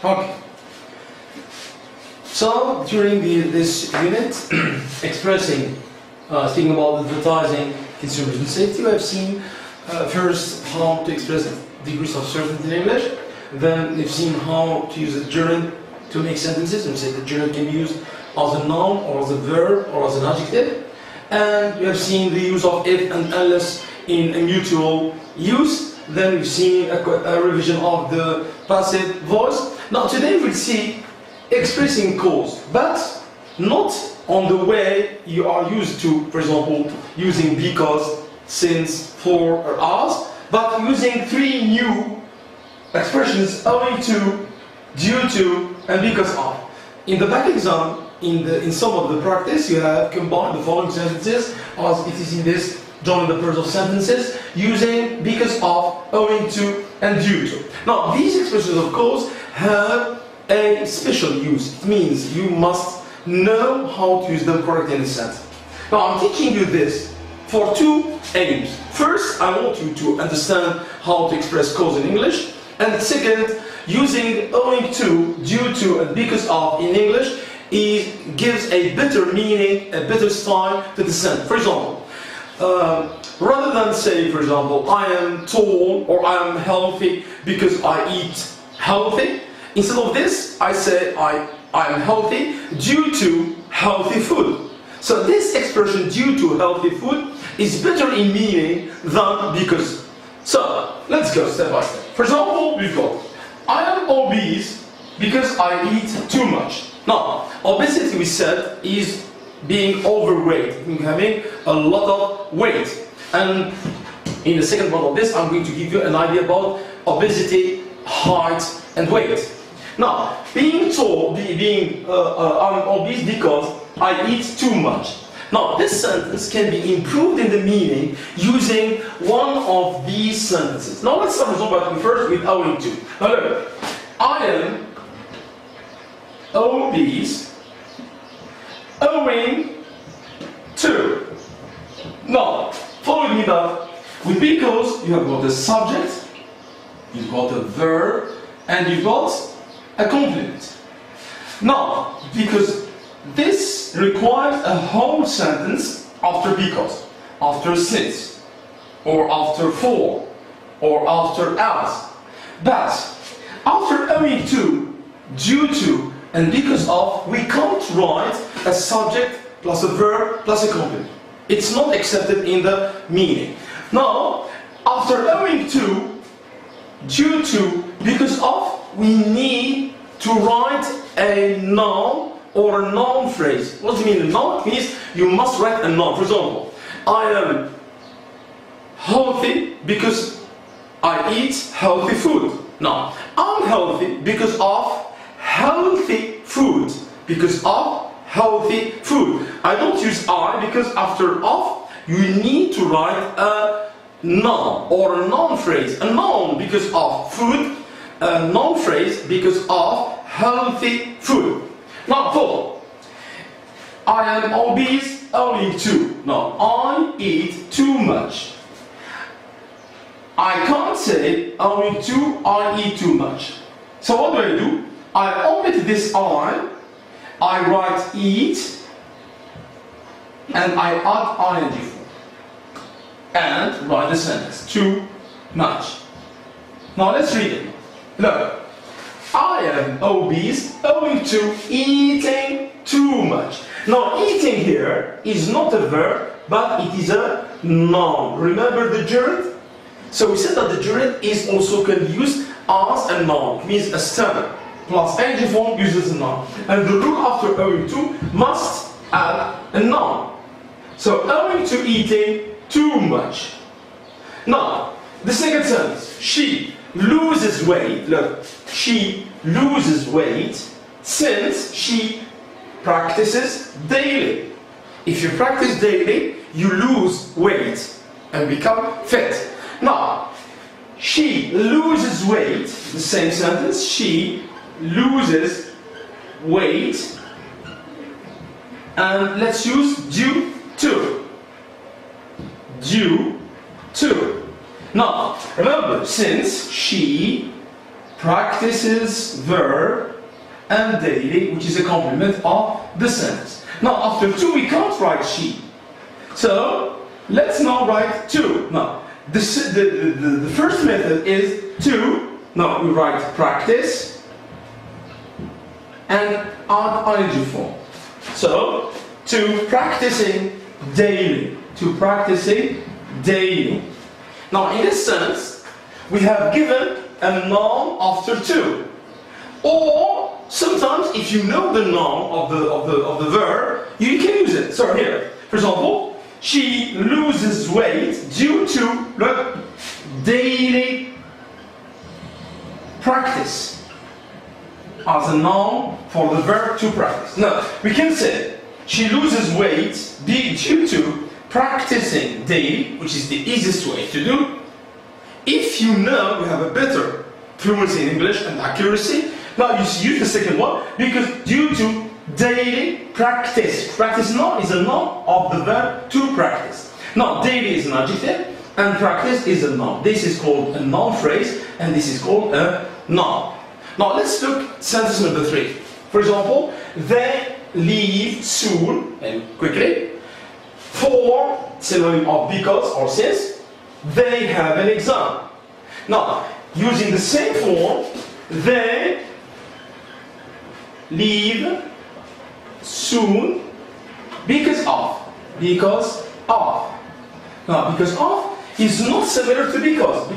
Okay. So during this unit, speaking about advertising, consumers and safety, we have seen first how to express degrees of certainty in English. Then we've seen how to use a gerund to make sentences, and say the gerund can be used as a noun or as a verb or as an adjective. And we have seen the use of if and unless in a mutual use. Then we've seen a revision of the passive voice. Now today we'll see expressing cause, but not on the way you are used to, for example, using because, since, for, or as, but using three new expressions: owing to, due to, and because of. In the back exam, in some of the practice, you have combined the following sentences as it is in this joining the pairs of sentences using because of, owing to, and due to. Now these expressions of cause have a special use. It means you must know how to use them correctly in a sentence. Now I'm teaching you this for two aims. First, I want you to understand how to express cause in English, and second, using owing to, due to, and because of in English gives a better meaning, a better style to the sentence. For example, rather than say, for example, I am tall or I am healthy because I eat healthy, instead of this, I say I am healthy due to healthy food. So this expression, due to healthy food, is better in meaning than because. So let's go step by step. For example, we've got I am obese because I eat too much. Now, obesity, we said, is being overweight, having a lot of weight. And in the second part of this, I'm going to give you an idea about obesity, height, and weight. Now, being tall, I'm obese because I eat too much. Now, this sentence can be improved in the meaning using one of these sentences. Now, let's start first with owing to. Now, look, I am obese owing to. Now, follow me now. With because, you have got a subject, you've got a verb, and you've got a complement. Now, because this requires a whole sentence after because, after since, or after for, or after as. But after owing to, due to, and because of, we can't write a subject plus a verb plus a complement. It's not accepted in the meaning. Now, after owing to, due to, because of, we need to write a noun or a noun phrase. What do you mean a noun? It means you must write a noun. For example, I am healthy because I eat healthy food. Now, I'm healthy because of healthy food. Because of healthy food. I don't use I because after of, you need to write a noun or a noun phrase. A noun because of food, a noun phrase because of healthy food. Now, follow. I am obese owing to. Now, I eat too much. I can't say owing to I eat too much. So what do? I omit this I write eat, and I add ing form, and write the sentence, too much. Now let's read it. Look, I am obese owing to eating too much. Now eating here is not a verb, but it is a noun. Remember the gerund? So we said that the gerund is also can be used as a noun. It means a stem plus ing form uses a noun. And the root after owing to must add a noun. So owing to eating too much. Now, the second sentence, she loses weight. Look, she loses weight since she practices daily. If you practice daily, you lose weight and become fit. Now, she loses weight, the same sentence, she loses weight, and let's use due to. Due to. Now, remember, since she practices verb and daily, which is a complement of the sentence. Now, after to, we can't write she. So, let's now write to. Now, the first method is to. Now, we write practice and add ing form. So, to practicing daily. To practicing daily. Now, in this sense, we have given a noun after to. Or sometimes, if you know the noun of the verb, you can use it. So here, for example, she loses weight due to the daily practice as a noun for the verb to practice. Now, we can say she loses weight due to practicing daily, which is the easiest way to do. If you know you have a better fluency in English and accuracy, now you use the second one, because due to daily practice. Practice noun is a noun of the verb to practice. Now, daily is an adjective and practice is a noun. This is called a noun phrase and this is called a noun. Now, let's look at sentence number 3. For example, they leave soon, and quickly, for synonym of because or since, they have an exam. Now, using the same form, they leave soon because of. Because of. Now, because of is not similar to because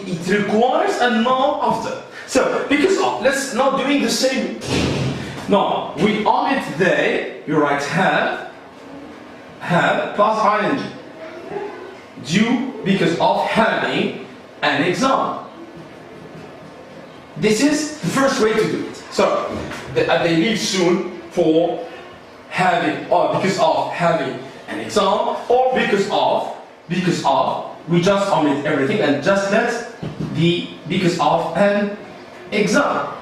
it requires a noun after. So, because of, let's now doing the same. Now, we omit they, you write have plus ing. Due because of having an exam. This is the first way to do it. So, they leave soon for having, or because of having an exam, or because of, we just omit everything and just let the because of an exam.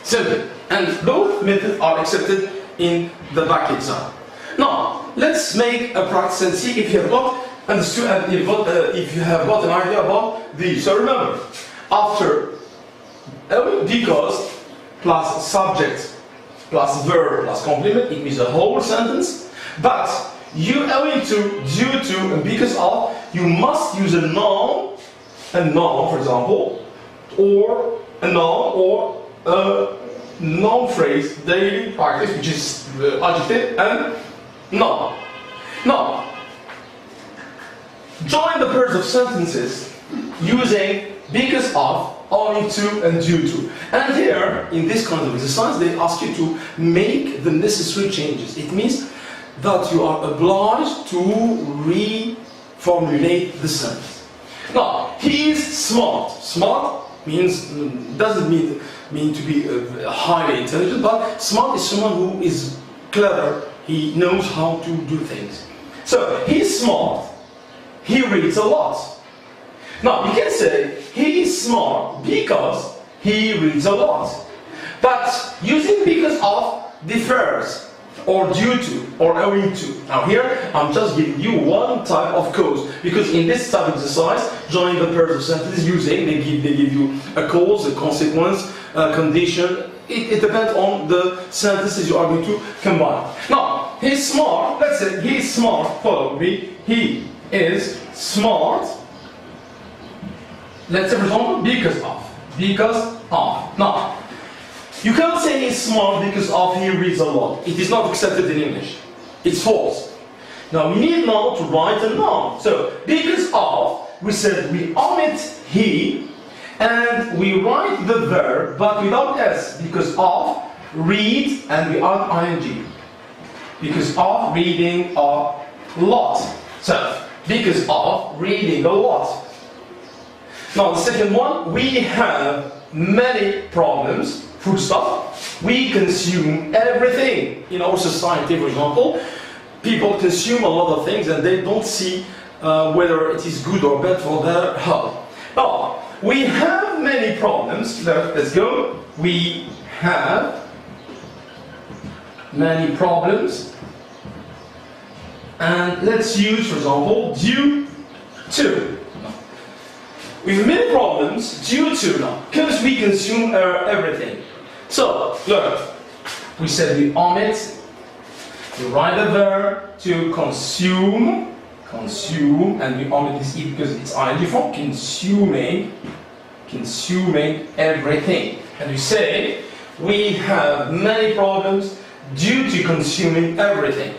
Simple. And both methods are accepted in the back exam. Now, let's make a practice and see if you have got understood and if you have got an idea about these. So remember, after because plus subject plus verb plus complement, it means a whole sentence. But you owing to, due to, and because of, you must use a noun, for example, or a noun or a noun phrase, daily practice, which is the adjective, and noun. Now, join the pairs of sentences using because of, owing to, and due to. And here, in this kind of exercise, they ask you to make the necessary changes. It means that you are obliged to reformulate the sentence. Now, he is smart. Smart means, doesn't mean to be highly intelligent, but smart is someone who is clever. He knows how to do things. So, he's smart. He reads a lot. Now, you can say he is smart because he reads a lot. But using because of differs, or due to, or owing to. Now here, I'm just giving you one type of cause, because in this type of exercise, join the pairs of sentences using, they give you a cause, a consequence, a condition. It depends on the sentences you are going to combine. Now, he's smart. Let's say he's smart. Follow me. He is smart. Let's say, for example, because of. Because of. Now, you can't say he's smart because of he reads a lot. It is not accepted in English. It's false. Now, we need now to write a noun. So, because of, we said we omit he, and we write the verb, but without s. Because of, read, and we add ing. Because of reading a lot. So, because of reading a lot. Now, the second one, we have many problems. Food stuff. We consume everything in our society, for example. People consume a lot of things and they don't see whether it is good or bad for their health. Now, we have many problems. Let's go. We have many problems. And let's use, for example, due to. we have many problems due to now, because we consume everything. So, look, we said we omit, we write the verb to consume, and we omit this E because it's ing form, consuming everything. And we say we have many problems due to consuming everything.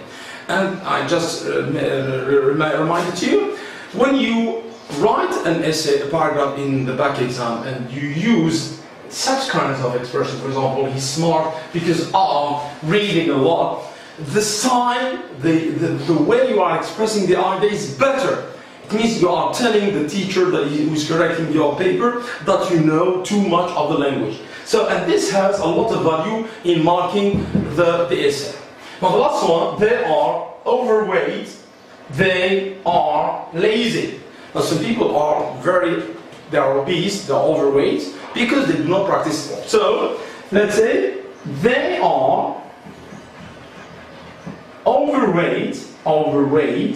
And I just reminded you, when you write an essay, a paragraph in the back exam, and you use such kinds of expressions, for example, he's smart because of reading a lot, the sign, the way you are expressing the idea is better. It means you are telling the teacher that who is correcting your paper that you know too much of the language. So, and this has a lot of value in marking the essay. Now the last one, they are overweight, they are lazy. Now some people are they are obese, they are overweight, because they do not practice sport. So, let's say, they are overweight, owing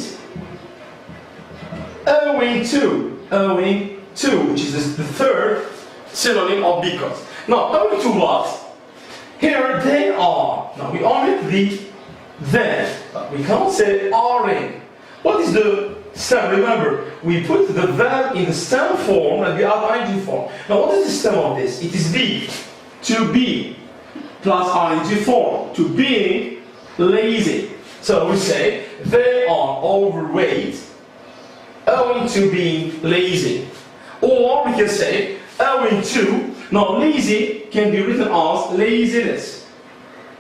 to, which is the third synonym of because. Now, owing to what? Here they are. Now we omit the then, but we can't say are-ing. What is the stem? Remember, we put the verb in the stem form and the other ing form. Now what is the stem of this? It is be, to be, plus ing form, to being lazy. So we say, they are overweight, owing to being lazy. Or we can say, owing to, now lazy can be written as laziness.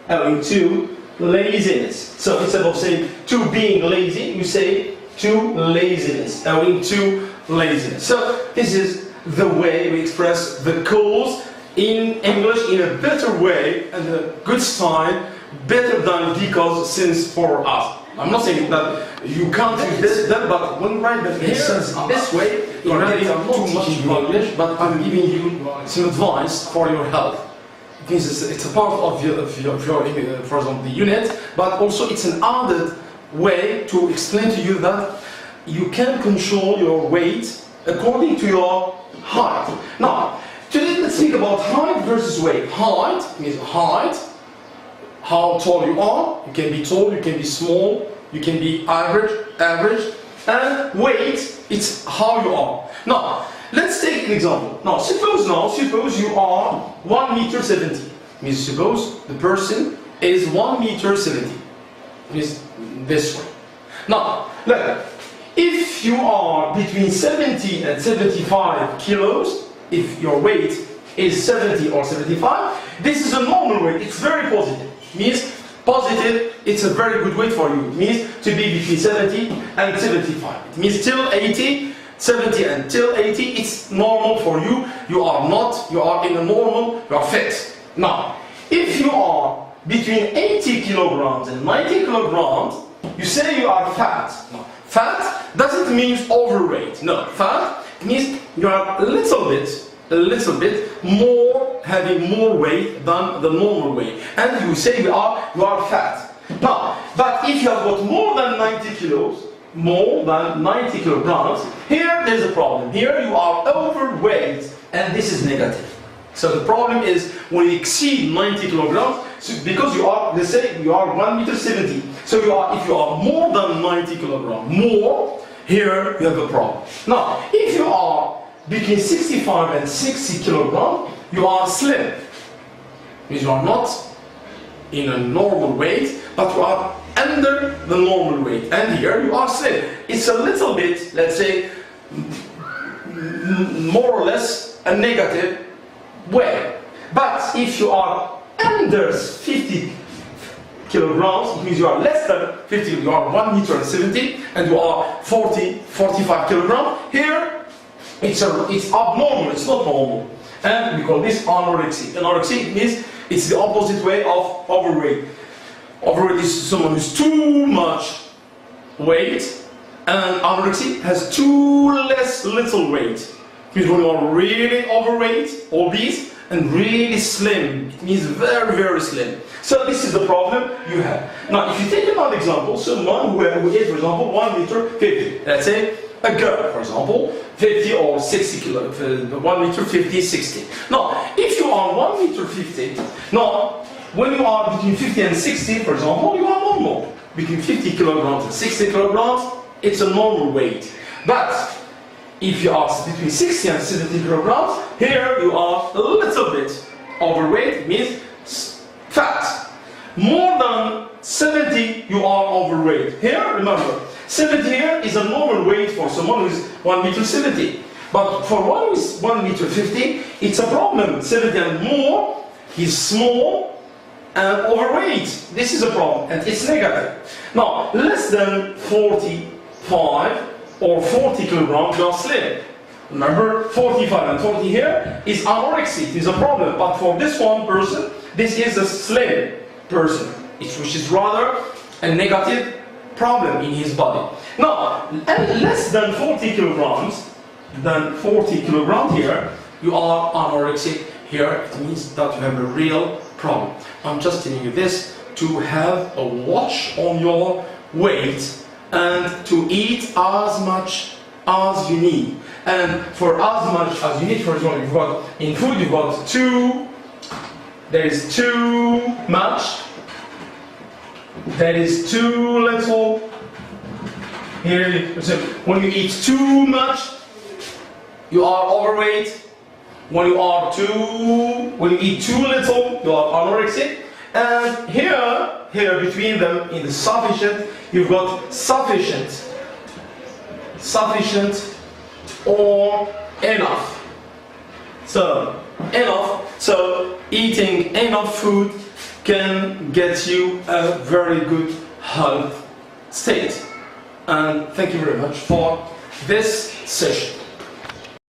Owing to laziness. So instead of saying to being lazy, we say to laziness. Owing to laziness. So this is the way we express the cause in English in a better way and a good style, better than because, since, for us. I'm not saying that you can't use them, but when you write them here, this way, you're not too much English, but I'm giving you some advice for your health. It means it's a part of your for example, the unit, but also it's an added way to explain to you that you can control your weight according to your height. Now, today let's think about height versus weight. Height means height, how tall you are. You can be tall, you can be small, you can be average, and weight, it's how you are. Now, let's take an example. Now, suppose you are 1 meter 70. Means suppose the person is 1 meter 70. Means this way. Now, look, if you are between 70 and 75 kilos, if your weight is 70 or 75, this is a normal weight. It's very positive. Means positive, it's a very good weight for you. It means to be between 70 and 75. It means till 80, 70 until 80, it's normal for you. You are in a normal, you are fit. Now, if you are between 80 kilograms and 90 kilograms, you say you are fat. Now, fat doesn't mean overweight. No, fat means you are a little bit more, having more weight than the normal weight. And you say you are fat. Now, but if you have got more than 90 kilos, more than 90 kilograms, here there's a problem. Here you are overweight, and this is negative. So the problem is when you exceed 90 kilograms, because you are, let's say you are 1 meter 70. So if you are more than 90 kilograms, here you have a problem. Now, if you are between 65 and 60 kilograms, you are slim. Means you are not in a normal weight, but you are under the normal weight. And here you are slim. It's a little bit, let's say, more or less a negative way. But if you are under 50 kilograms, it means you are less than 50, you are 1 meter and 70, and you are 45 kilograms. Here, it's abnormal, it's not normal. And we call this anorexia. Anorexia means it's the opposite way of overweight. Overweight is someone who's too much weight, and anorexia has too little weight. It means when you are really overweight, obese, and really slim. It means very, very slim. So this is the problem you have. Now, if you take another example, someone who is, for example, 1 meter 50. Let's say a girl, for example, 50 or 60 kilo, 1 meter 50, 60. Now, if you are 1 meter 50, now, when you are between 50 and 60, for example, you are normal. Between 50 kilograms and 60 kilograms, it's a normal weight. But if you are between 60 and 70 kilograms, here you are a little bit overweight, means fat. More than 70, you are overweight. Here, remember, 70 here is a normal weight for someone who is 1 meter 70. But for one who is 1 meter 50, it's a problem. 70 and more, he's small and overweight. This is a problem, and it's negative. Now, less than 45 or 40 kilograms, you are slim. Remember, 45 and 40 here is anorexia, it is a problem. But for this one person, this is a slim person, which is rather a negative problem in his body. Now, and less than 40 kilograms, here, you are anorexic. Here it means that you have a real problem. I'm just telling you this to have a watch on your weight and to eat as much as you need. And for as much as you need, for example, you've got in food, you've got there is too much, there is too little. Here, so when you eat too much, you are overweight. When you eat too little, you are anorexic. And here between them, in the sufficient, you've got sufficient or enough. So enough. So eating enough food can get you a very good health state. And thank you very much for this session.